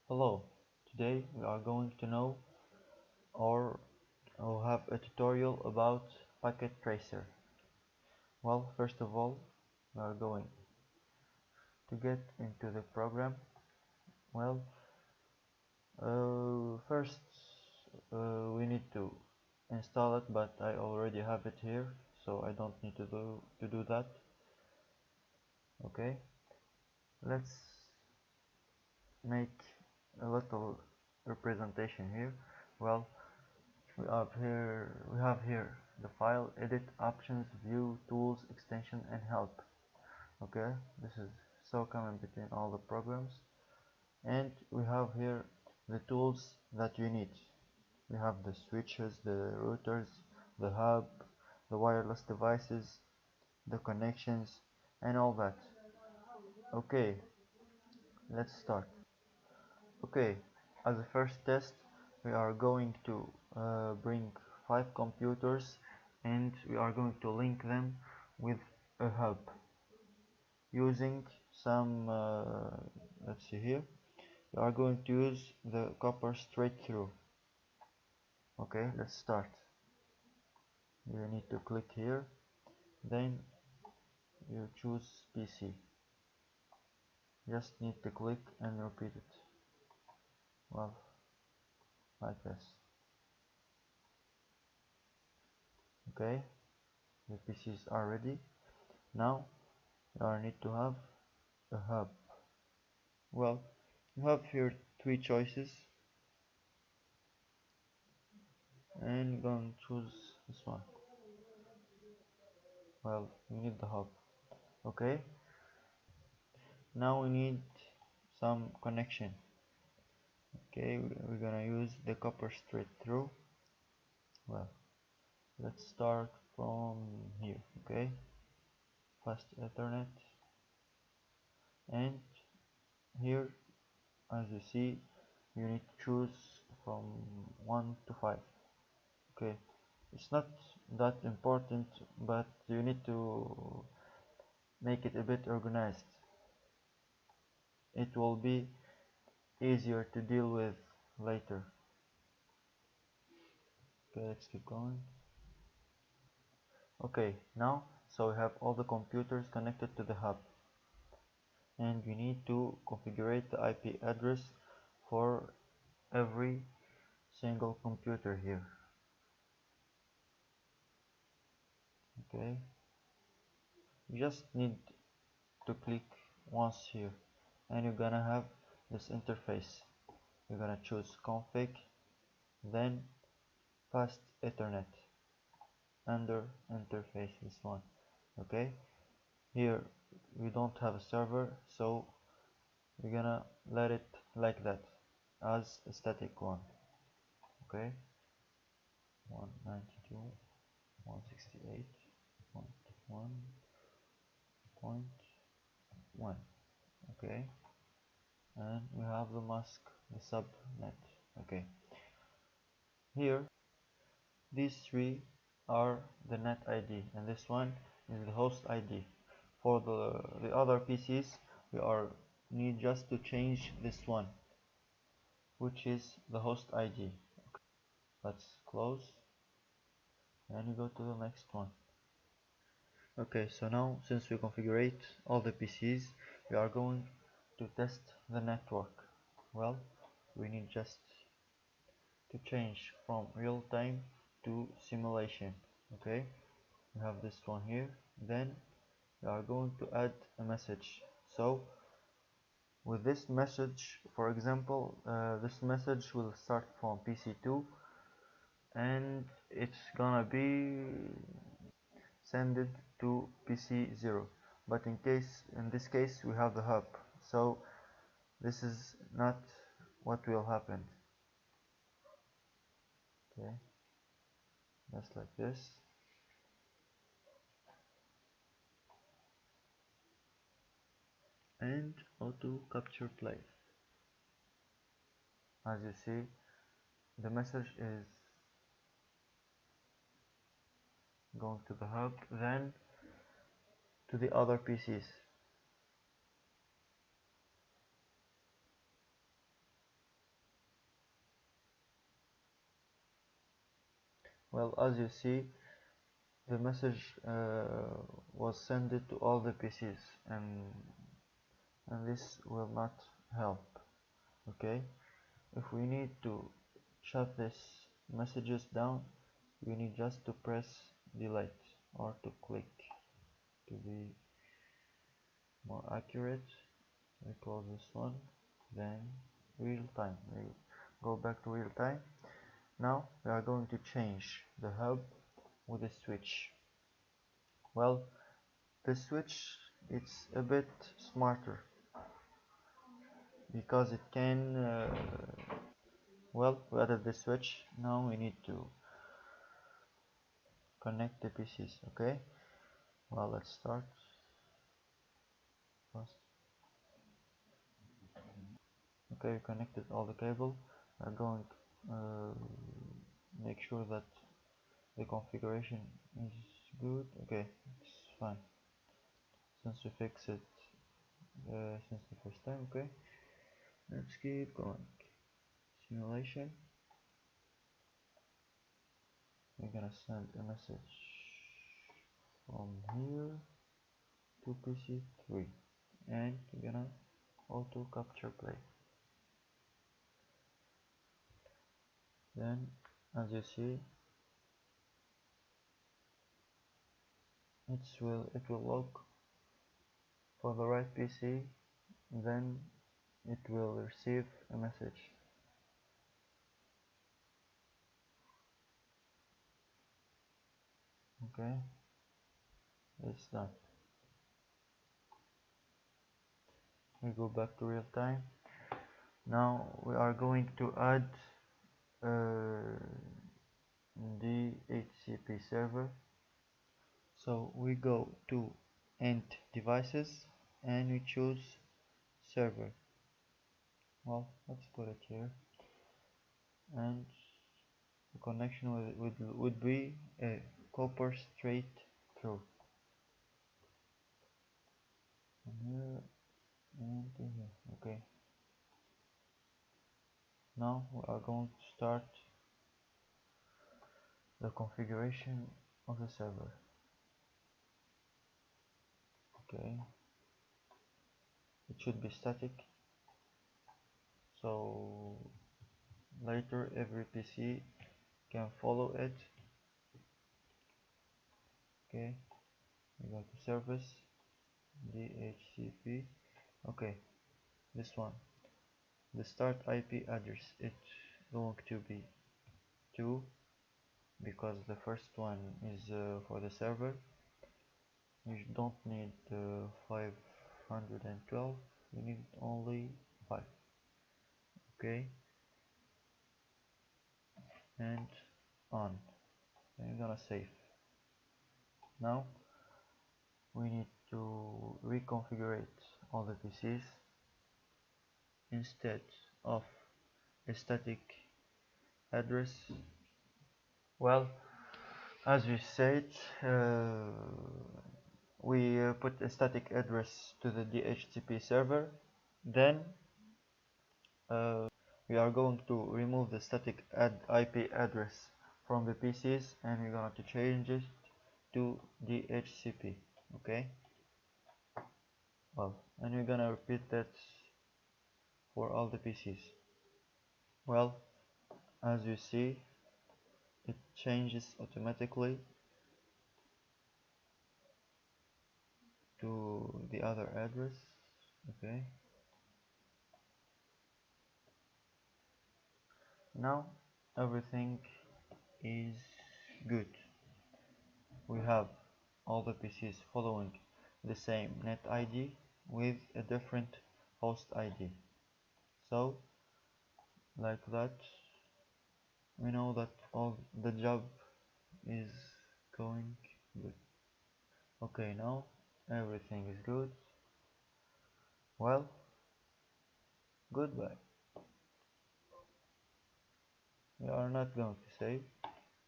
Hello, today we are going to know or have a tutorial about Packet Tracer. Well, first of all, we are going to get into the program. Well, first we need to install it, but I already have it here, so I don't need to do that. Okay, let's make a little representation here. Well, we have here the file, edit, options, view, tools, extension, and help. Okay, this is so common between all the programs. And we have here the tools that you need. We have the switches, the routers, the hub, the wireless devices, the connections, and all that. Okay, let's start. Okay, as a first test, we are going to bring 5 computers and we are going to link them with a hub using some, let's see here, we are going to use the copper straight through. Okay, let's start. You need to click here, then you choose PC. Just need to click and repeat it. Well, like this. Okay, the PCs are ready. Now you need to have a hub. Well, you have here 3 choices and you're going to choose this one. Well, we need the hub. Okay, now we need some connection. Okay, we're gonna use the copper straight through. Well, let's start from here. Okay, fast Ethernet, and here, as you see, you need to choose from 1 to 5. Okay, it's not that important, but you need to make it a bit organized. It will be easier to deal with later. Okay, let's keep going. Okay, now so we have all the computers connected to the hub, and we need to configure the IP address for every single computer here. Okay, you just need to click once here and you're gonna have this interface. You're gonna choose config, then fast Ethernet under interface, this one. Okay, here we don't have a server, so we're gonna let it like that as a static one. Okay, 192.168.1.1. Okay, and we have the mask, the subnet. Okay, here these 3 are the net ID and this one is the host ID. For the other PCs we need just to change this one, which is the host ID. Okay, let's close and we go to the next one. Okay, so now since we configured all the PCs, we are going to test the network. Well, we need just to change from real time to simulation. Okay, we have this one here. Then we are going to add a message. So with this message, for example, this message will start from PC2 and it's gonna be send to PC0, but in this case we have the hub, so this is not what will happen. Okay, just like this. And auto capture play. As you see, the message is going to the hub, then to the other PCs. Well, as you see, the message was sent to all the PCs, and this will not help. Okay, if we need to shut these messages down, we need just to press delete or to click to be more accurate. We close this one, then real time. We go back to real time. Now we are going to change the hub with a switch. Well, the switch it's a bit smarter because it can well, we added the switch. Now we need to connect the PCs. Okay, well, let's start first. Okay, we connected all the cable. We're going make sure that the configuration is good. Okay, it's fine since we fixed it since the first time. Okay, let's keep going. Simulation. We're gonna send a message from here to PC3 and we're gonna auto capture play. Then as you see it will look for the right PC, then it will receive a message. Okay, it's done. We go back to real time. Now we are going to add DHCP server. So we go to end devices and we choose server. Well, let's put it here, and the connection would be a copper straight through from here and to here. Okay, now we are going to start the configuration of the server. Okay, it should be static, so later every PC can follow it. Okay, we go to service, DHCP. Okay, this one, the start IP address, it's going to be 2 because the first one is for the server. You don't need 512, you need only 5. Okay, and on. Then you're gonna save. Now we need to reconfigure all the PCs. Instead of a static address, well, as we said, we put a static address to the DHCP server. Then we are going to remove the static IP address from the PCs and we're going to change it to DHCP. Okay, well, and we're gonna repeat that for all the PCs. Well, as you see, it changes automatically to the other address. Okay, now everything is good. We have all the PCs following the same net ID with a different host ID. So like that, we know that all the job is going good. Okay, now everything is good. Well, goodbye. We are not going to save.